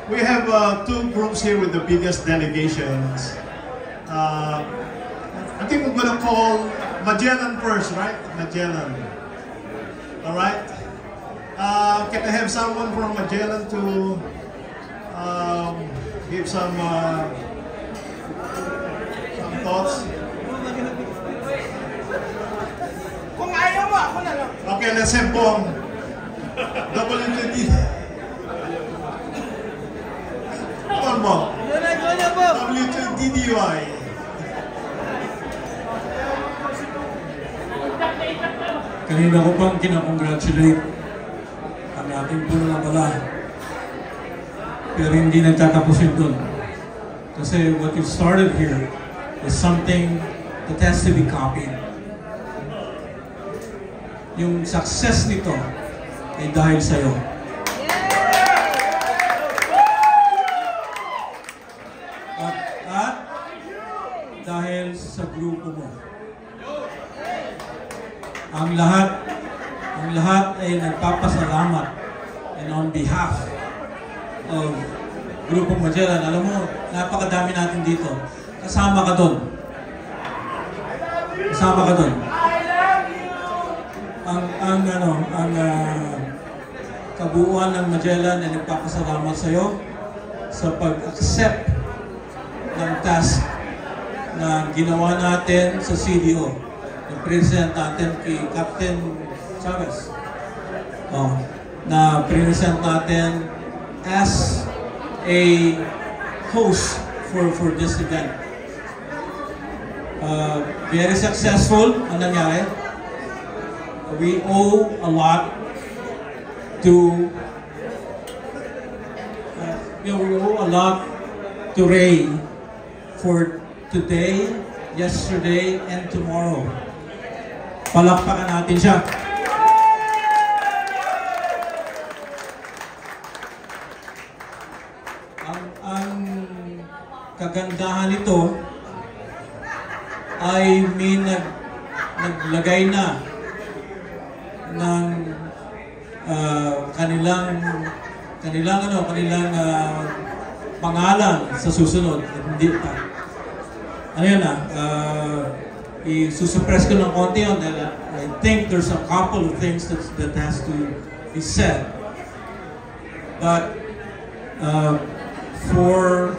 We have two groups here with the biggest delegations. I think we're gonna call Magellan first, right? Magellan. All right. Can I have someone from Magellan to give some thoughts? Kung ayaw mo, ako na lang. Okay, let's have Bong. WTD. Come on, Bong. WTDDY. Kanina ko pang kinakongratulate ang ating puno na pala. Pero hindi nagtatapos yun dun. Kasi what you started here is something that has to be copied. Yung success nito ay dahil sa'yo. At dahil sa grupo mo. Ang lahat ay nagpapasalamat, and on behalf of Grupo Magellan, alam mo, napakadami natin dito. Kasama ka doon. Kasama ka doon. Ang kabuuan ng Magellan ay nagpapasalamat sa iyo sa pag-accept ng task na ginawa natin sa CDO. Na-present natin kay Captain Chavez. Na-present natin as a host for this event. Very successful ang nangyari. We owe a lot to Ray for today, yesterday, and tomorrow. Palakpakan natin siya. Ang kagandahan nito ay may naglagay na ng kanilang pangalan sa susunod. Hindi pa. Ano yun i-suppress ko ng konti yun dahil I think there's a couple of things that has to be said. But for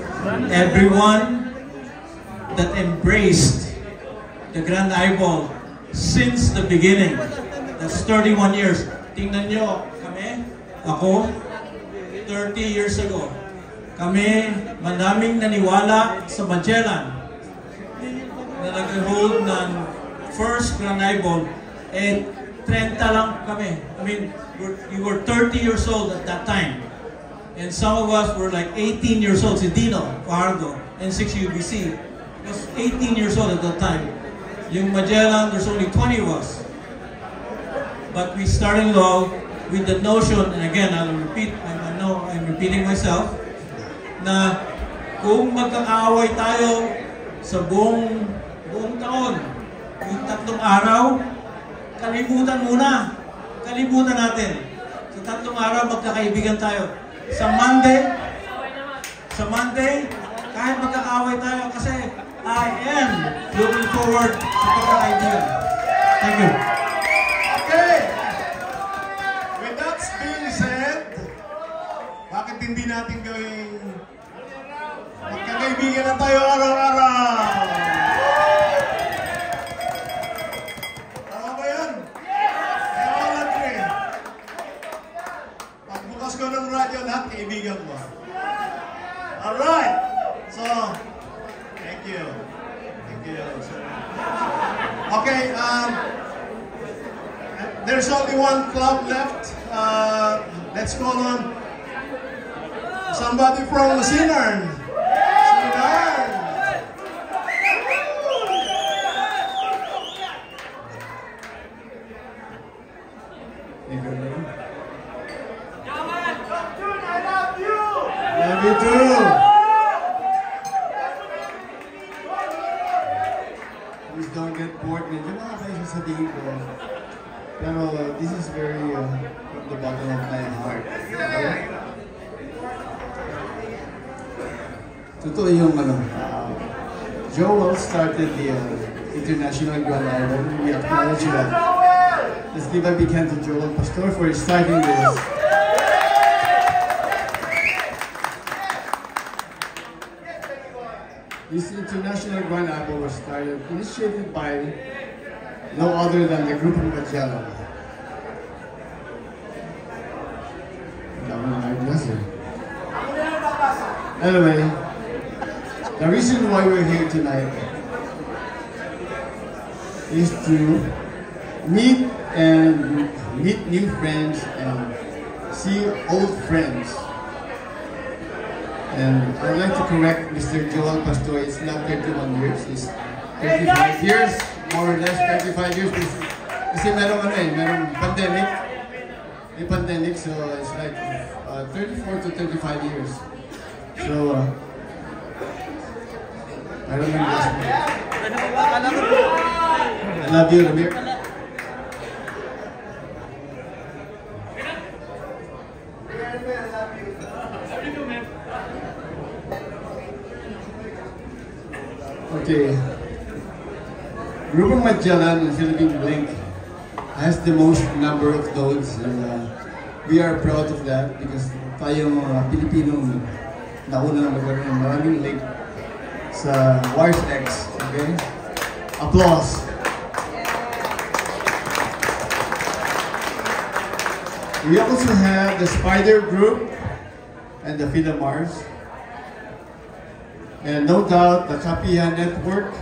everyone that embraced the Grand Eyeball since the beginning, that's 31 years. Tingnan nyo, ako, 30 years ago, kami madaming naniwala sa Magellan na nag-hold ng first Grand Eyeball, 30 lang kami. I mean, we were 30 years old at that time. And some of us were like 18 years old. Si Dino Fajardo, N6UBC, was 18 years old at that time. Yung Magellan, there's only 20 of us. But we started off with the notion, and again, I'll repeat, I know I'm repeating myself, na kung magkakaaway tayo sa buong taon, yung 3 araw, kalimutan muna. Kalimutan natin. Sa 3 araw, magkakaibigan tayo. Sa Monday, kahit magkakaaway tayo kasi I am looking forward sa pagkakaibigan. Thank you. Okay. With that being said, bakit hindi natin gawing magkakaibigan na tayo araw-araw? Tama ba yan? I all agree. Pagbukas ko ng radyo, lahat kaibigan mo. Alright. So, thank you. Thank you. Okay, there's only one club left. Let's call on somebody from Sinern. Sinern. Love you too. Please don't get bored. Medyo nakakaisa sa tingin ko. Pero this is very from the bottom of my heart. Okay? totoo yung Joel started the International Grand Idol. We acknowledge that. Let's give a big hand to Joel Pastor for starting this. This International Grand Idol was started, initiated by no other than the group of Magellan. Anyway, the reason why we're here tonight is to meet new friends and see old friends. And I'd like to correct Mr. Joel Pastor. It's not 31 years, it's 35 years, more or less 35 years. Kasi merong pandemic. May pandemic, so it's like 34 to 35 years. So, I don't know this one. I love you, Ramir. Okay. Grupo Magellan and Philippine Blink has the most number of nodes, and we are proud of that because tayong Pilipinong nauna na magkaroon ng maraming link sa Wires X. Okay? Applause! We also have the Spider Group and the Philomars. And no doubt, the Kapihan Network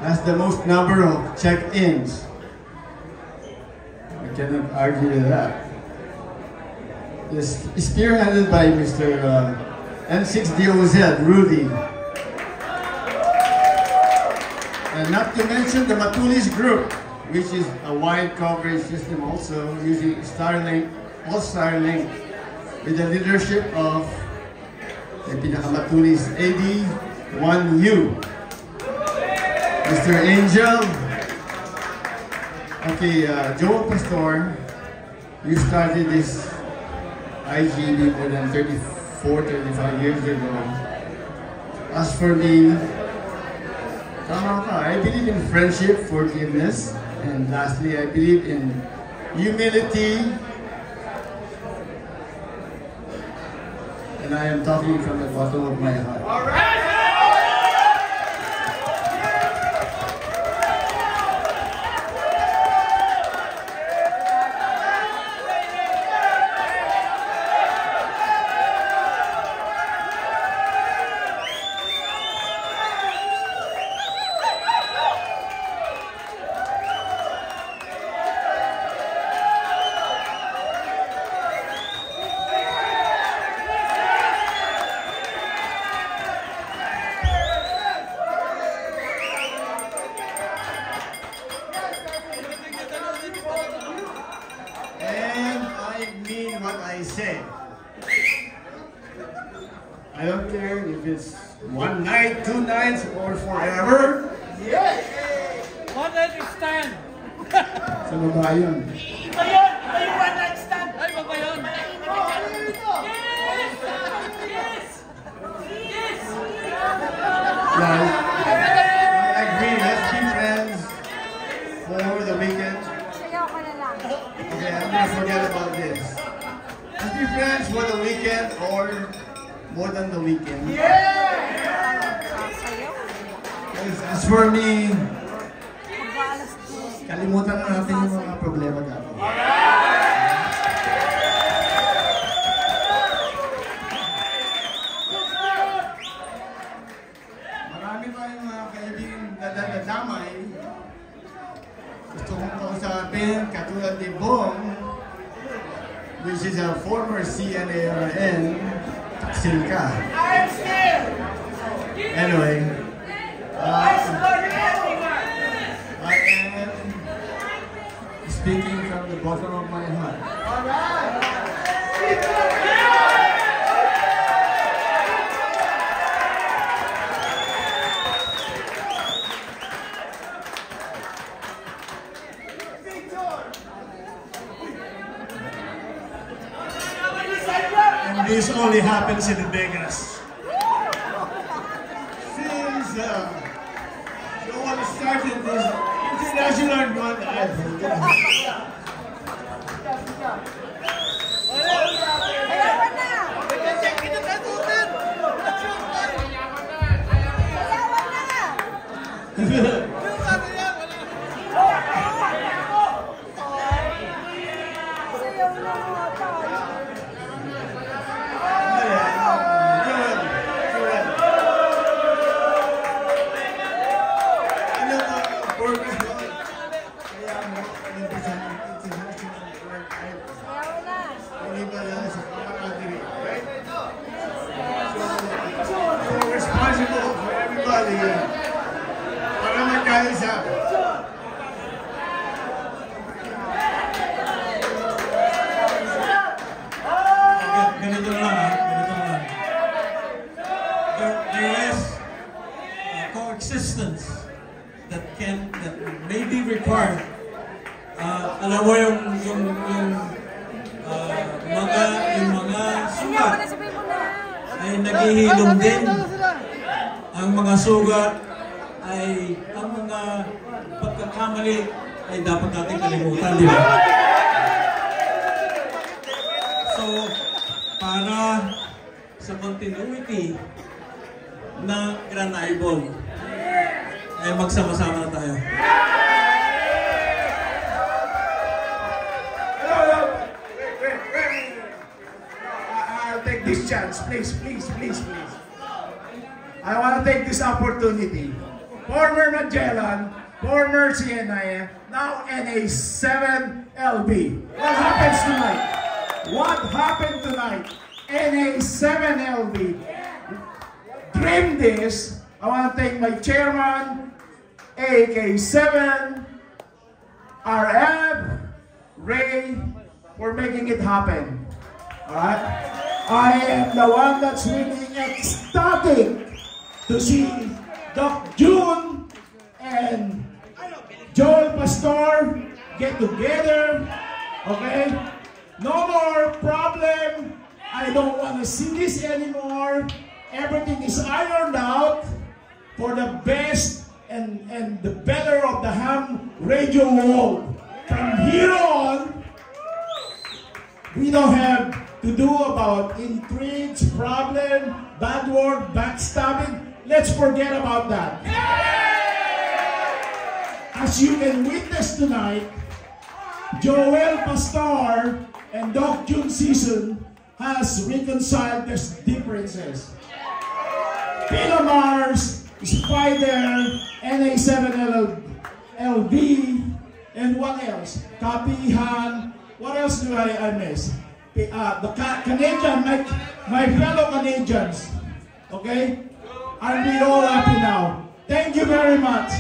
has the most number of check-ins. I cannot argue with that. It's spearheaded by Mr. N6DOZ, Rudy. And not to mention the Matulis Group, which is a wide coverage system also using Starlink, all Starlink, with the leadership of the Pinakamatulis AD1U, Mr. Angel. Okay, Joel Pastor, you started this IGB more than 34, 35 years ago. As for me, I believe in friendship, forgiveness, and lastly, I believe in humility. And I am talking from the bottom of my heart. All right. I don't care if it's one night, 2 nights, or forever. Yes! One night stand! Sa baba yun. Iba yun! Iba yung one night stand! Ay, baba yun! Yes! Yes! Yes! Well, I agree, let's be friends for the weekend. Okay, I'm gonna forget about this. Let's be friends for the weekend or more than the weekend. As for me, kalimutan na natin yung mga problema natin. Marami tayong mga kaibigan nadadamay. Gusto kong kausapin, katulad ni Bong, which is a former CNARN. Taksil ka. I'm scared! Anyway, I am speaking from the bottom of my heart. And this only happens in Vegas. the one who started this international Grand Idol. Responsible for everybody para magkaisa. Ganito lang. There is coexistence that may be required. Alam mo yung mga sugat ay naghihilom din. Ang mga sugat ay ang mga pagkakamali ay dapat natin kalimutan, di ba? So, para sa continuity ng Grand Idol, ay magsama-sama na tayo. I'll take this chance, please. I want to take this opportunity. Former Magellan, former CNI, now NA7LB. What happens tonight? What happened tonight? NA7LB. Dream this. I want to thank my chairman, AK7, RF, Ray, for making it happen. Alright? I am the one that's really ecstatic to see Doc June and Joel Pastor get together. Okay? No more problem. I don't want to see this anymore. Everything is ironed out for the best and the better of the ham radio world. From here on, we don't have to do about intrigues, problem, bad word, backstabbing. Let's forget about that. As you can witness tonight, Joel Pastor and Doc June Season has reconciled their differences. Pino Mars, Spider, NA7LB, and what else? Kapihan. What else do I miss? The Canadian, my fellow Canadians. Okay? Are we all happy now? Thank you very much.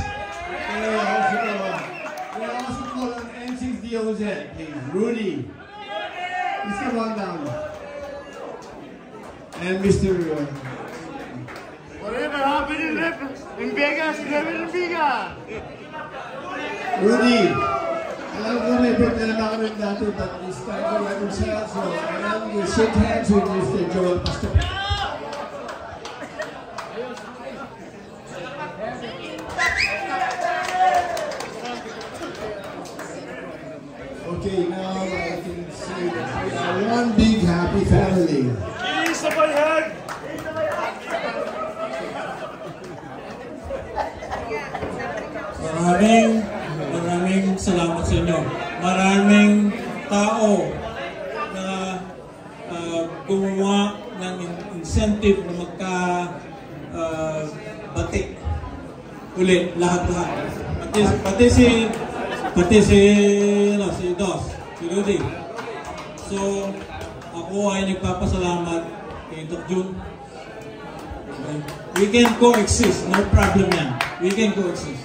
We also call on N6DOZ, please. Rudy. Please come on down. And Mr. Whatever happened in Vegas, never in Vegas. Rudy. Alam ko may birthday na kami dati, but this time for themselves. So, alam you shake hands with Mr. Joel Pastor. Okay, now I can say that we are one big happy family. Maraming salamat sa inyo. Maraming tao na gumawa ng incentive na magka-batik ulit lahat-lahat. Pati si Dos, si Rudy. So, ako ay nagpapasalamat kay Doc June. Okay. We can coexist, no problem yan. We can coexist.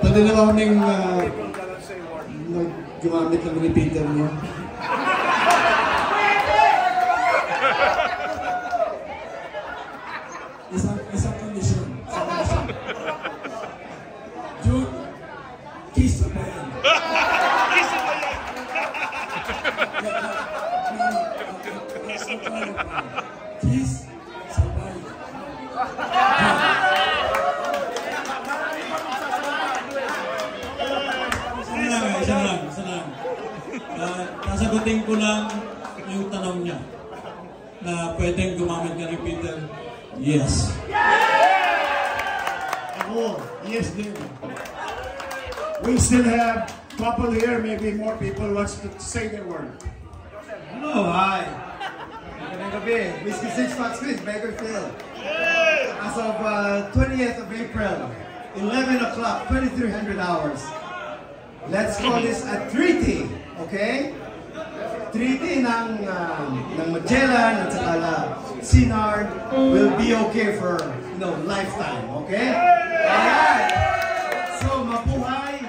Pwede na ba kaming gumamit ng repeater niya? Isang condition. June, kiss pa yan. Kiss sabay. sasagutin ko lang yung tanong niya na pwedeng gumamit ka ni Peter. Yes. Ako, yes din. We still have couple here, maybe more people wants to say their word. Hello, hi. Magandang gabi. Whiskey 6 Fox Chris, Bakersfield. As of 20th of April, 11 o'clock, 2300 hours. Let's call this a treaty, okay? Treaty ng Magellan at saka Sinard will be okay for, lifetime, okay? Alright! So, mabuhay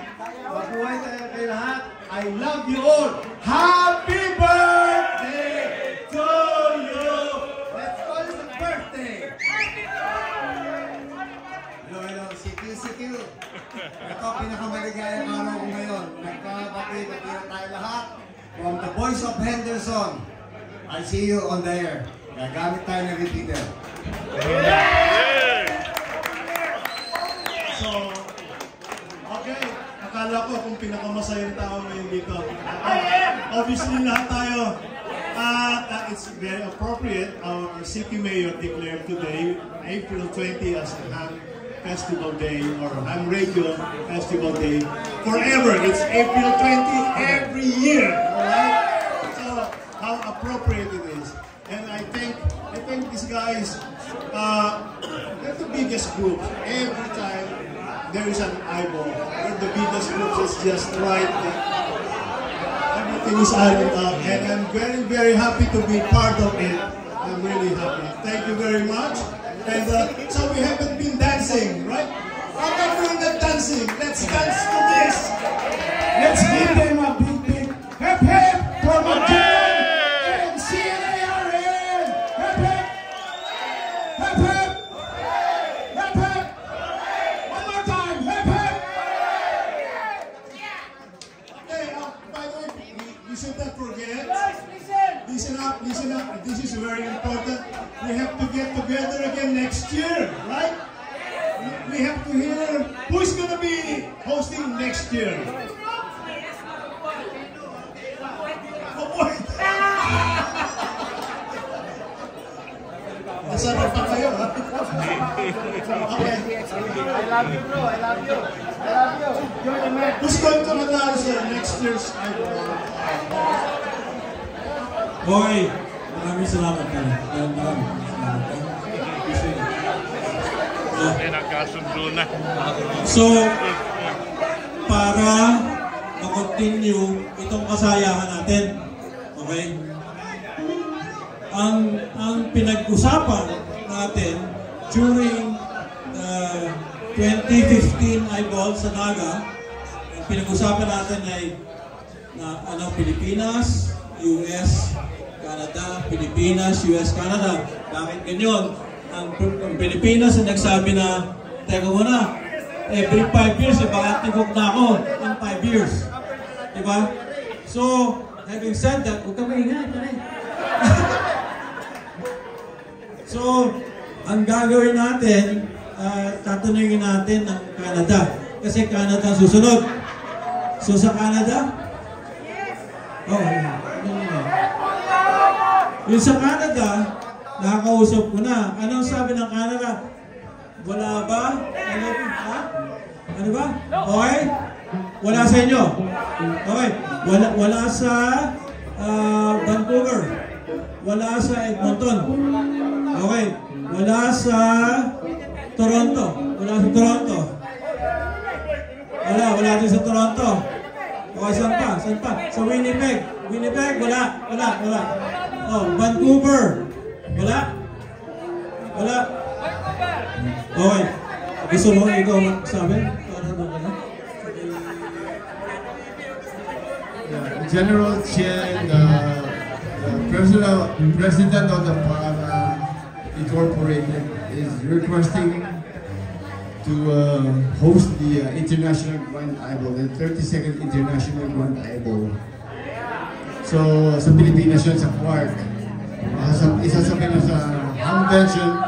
tayo kayo lahat. I love you all. Happy birthday to you! Let's call it a birthday! Hello, CQ. Ito, pinakamaligayang araw ko ngayon. Nagkabati-bati na tayo lahat. From the voice of Henderson, I'll see you on the air. Gagamit tayo ng repeater. So, okay. Akala ko kung pinakamasayang tao ngayon dito. Obviously, lahat tayo. It's very appropriate. Our city mayor declared today, April 20 as a Ham Festival Day or Ham Radio Festival Day. Forever. It's April 20 every year. Alright? So, how appropriate it is. And I think these guys, they're the biggest group. Every time there is an eyeball, the biggest group is just right. Everything is added up, and I'm very, very happy to be part of it. I'm really happy. Thank you very much. And so we haven't been dancing, right? How about doing the dancing? Let's dance to this. Let's give them a big hip hip for Magellan and CNARN. Hip hip! Hip hip! Hip hip! One more time, hip hip! Okay, by the way, we should not forget. Listen up. This is very important. We have to get together again next year, right? We have to hear who's going to be hosting next year. Nasarap pa kayo, ha? Okay. I love you, bro. I love you. You're the man. Who's going to announce next year's idol? Boy, maraming salamat ka. Nagkasundo na. So, para ma-continue itong kasayahan natin, okay? Ang pinag-usapan natin during 2015 eyeball sa Naga, ang pinag-usapan natin ay Pilipinas, US, Canada, Pilipinas, US, Canada. Bakit ganyan? Ang Pilipinas ang nagsabi na, teka muna, every 5 years, baka tigok na ako in 5 years. Diba? So, having said that, huwag ka maingay. So, ang gagawin natin, tatanungin natin ng Canada. Kasi Canada ang susunod. So, sa Canada? Oh, yung sa Canada, nakakausap ko na. Anong sabi ng Canada? Wala ba? Ano ba? Okay? Wala sa inyo? Okay. Wala sa Vancouver. Wala sa Edmonton. Okay. Wala sa Toronto. Wala sa Toronto. Wala din sa Toronto. Okay, saan pa? Sa Winnipeg. Wala. Oh, Vancouver. Wala. Okay. Gusto mo ikaw magsabi? General Chen, President of the Para Incorporated, is requesting to host the International Grand Eyeball, the 32nd International Grand Eyeball. So, sa Pilipinas yun, sa Quark. Isasabi na sa Convention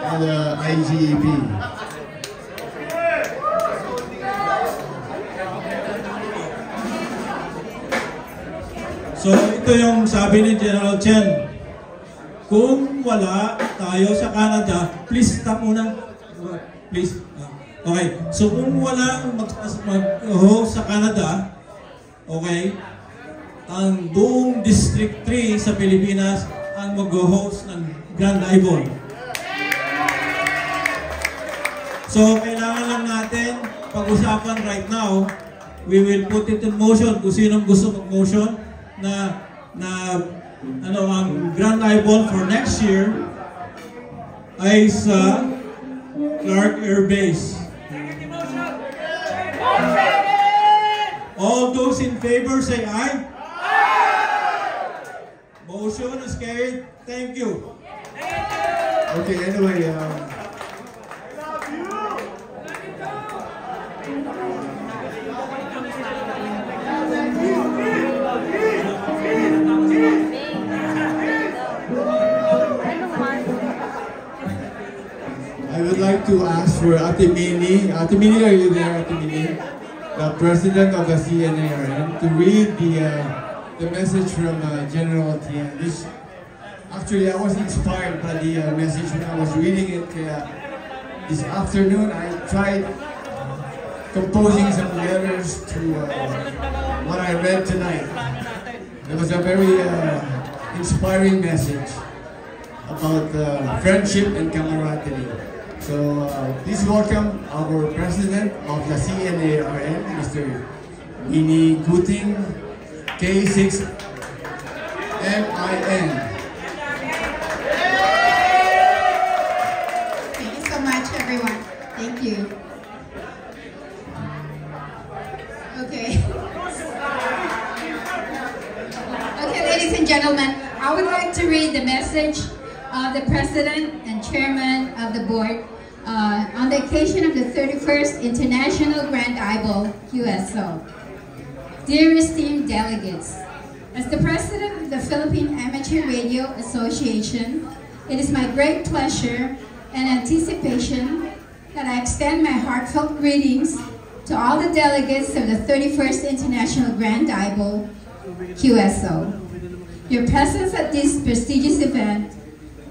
and IGEP. So ito yung sabi ni General Chen. Kung wala tayo sa Canada, please stop muna. Please. Okay. So kung walang mag-host sa Canada, okay, ang buong District 3 sa Pilipinas ang mag-host ng Grand Eyeball. So kailangan lang natin pag-usapan right now. We will put it in motion kung sinong gusto mag-motion na ang Grand Eyeball for next year ay sa Clark Air Base. All those in favor say aye. Motion is carried. Thank you. Okay, anyway, I would like to ask for Ate Mini. Ate Mini, are you there, Ate Mini? The president of the CNARN, to read the message from General Tian. Actually, I was inspired by the message when I was reading it. This afternoon, I tried composing some letters to what I read tonight. It was a very inspiring message about friendship and camaraderie. So please welcome our president of the CNARN, Mr. Mini Guting, K6MIN. Thank you so much, everyone. Thank you. Okay. Okay, ladies and gentlemen, I would like to read the message of the President and Chairman of the Board on the occasion of the 31st International Grand Eyeball QSO. Dear esteemed delegates, as the President of the Philippine Amateur Radio Association, it is my great pleasure and anticipation that I extend my heartfelt greetings to all the delegates of the 31st International Grand Eyeball QSO. Your presence at this prestigious event,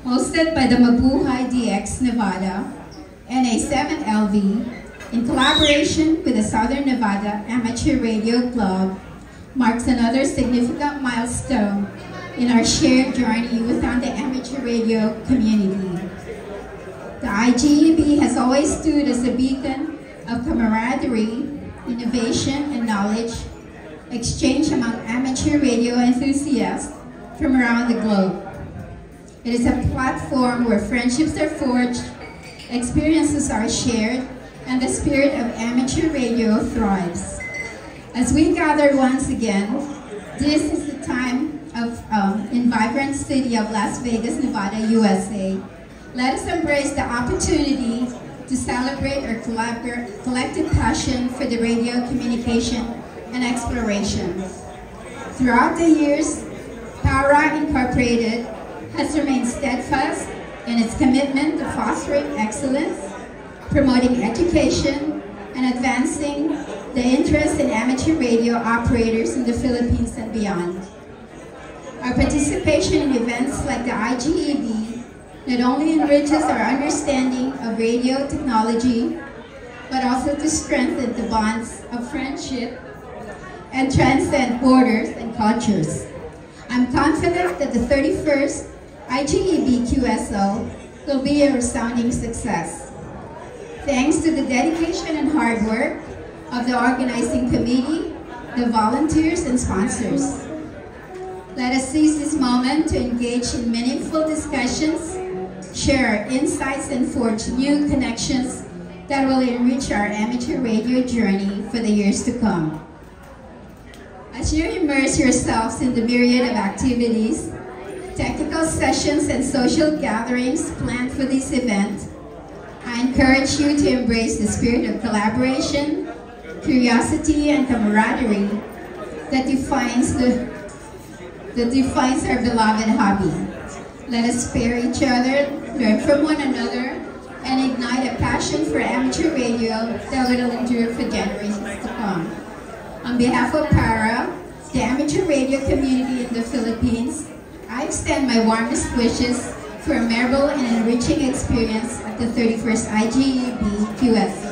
hosted by the Mabuhay DX Nevada NA7LV, in collaboration with the Southern Nevada Amateur Radio Club, marks another significant milestone in our shared journey within the amateur radio community. The IGEB has always stood as a beacon of camaraderie, innovation, and knowledge exchange among amateur radio enthusiasts from around the globe. It is a platform where friendships are forged, experiences are shared, and the spirit of amateur radio thrives. As we gather once again, this is the time in vibrant city of Las Vegas, Nevada, USA. Let us embrace the opportunity to celebrate our collective passion for the radio communication and exploration. Throughout the years, Para Incorporated has remained steadfast in its commitment to fostering excellence, promoting education, and advancing the interest in amateur radio operators in the Philippines and beyond. Our participation in events like the IGEB not only enriches our understanding of radio technology, but also to strengthen the bonds of friendship and transcend borders and cultures. I'm confident that the 31st IGEB QSO will be a resounding success. Thanks to the dedication and hard work of the organizing committee, the volunteers, and sponsors. Let us seize this moment to engage in meaningful discussions, share our insights, and forge new connections that will enrich our amateur radio journey for the years to come. As you immerse yourselves in the myriad of activities, technical sessions, and social gatherings planned for this event, I encourage you to embrace the spirit of collaboration, curiosity, and camaraderie that defines our beloved hobby. Let us spare each other, learn from one another, and ignite a passion for amateur radio that will endure for generations to come. On behalf of Para, the amateur radio community in the Philippines, I extend my warmest wishes for a memorable and enriching experience at the 31st IGEB QSC.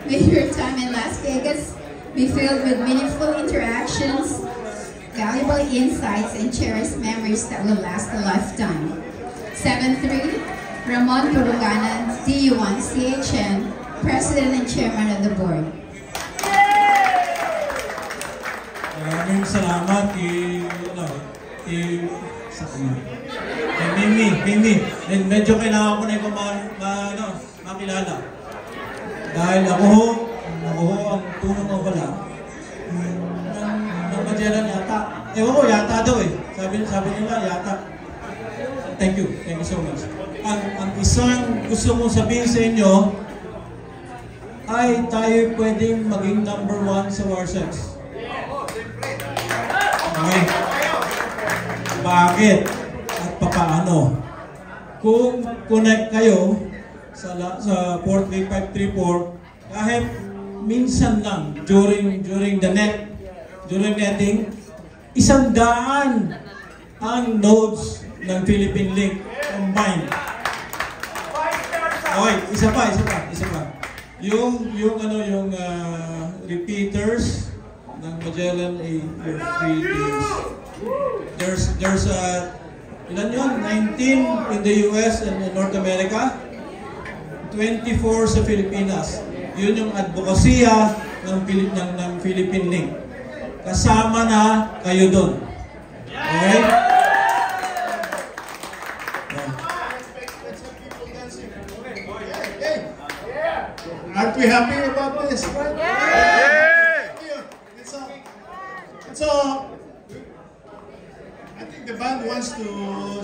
May your time in Las Vegas be filled with meaningful interactions, valuable insights, and cherished memories that will last a lifetime. 7-3, Ramon Puruganan, DU1 CHN, President and Chairman of the Board. Maraming salamat Mimi. Medyo kailangan ko na ikaw makilala. Dahil ako ang tunong ko pala ng Magellan yata. Ewan ko, yata daw eh. Sabi nila, yata. Thank you so much. Ang isang gusto mong sabihin sa inyo ay tayo pwedeng maging #1 sa Warsex. Okay. Bakit? At papaano? Kung connect kayo sa port 3534, kahit minsan lang during netting, 100 ang nodes ng Philippine Link combined. Okay, isa pa. Yung repeaters ng Magellan ay free to use. There's ilan yun? 19 in the US and in North America, 24 sa Pilipinas. Yun yung advokasya ng Philippine Link. Kasama na kayo doon. Okay? Aren't we happy about this? Right? Yeah! So, I think the band wants to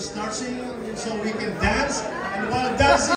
start singing so we can dance, and while dancing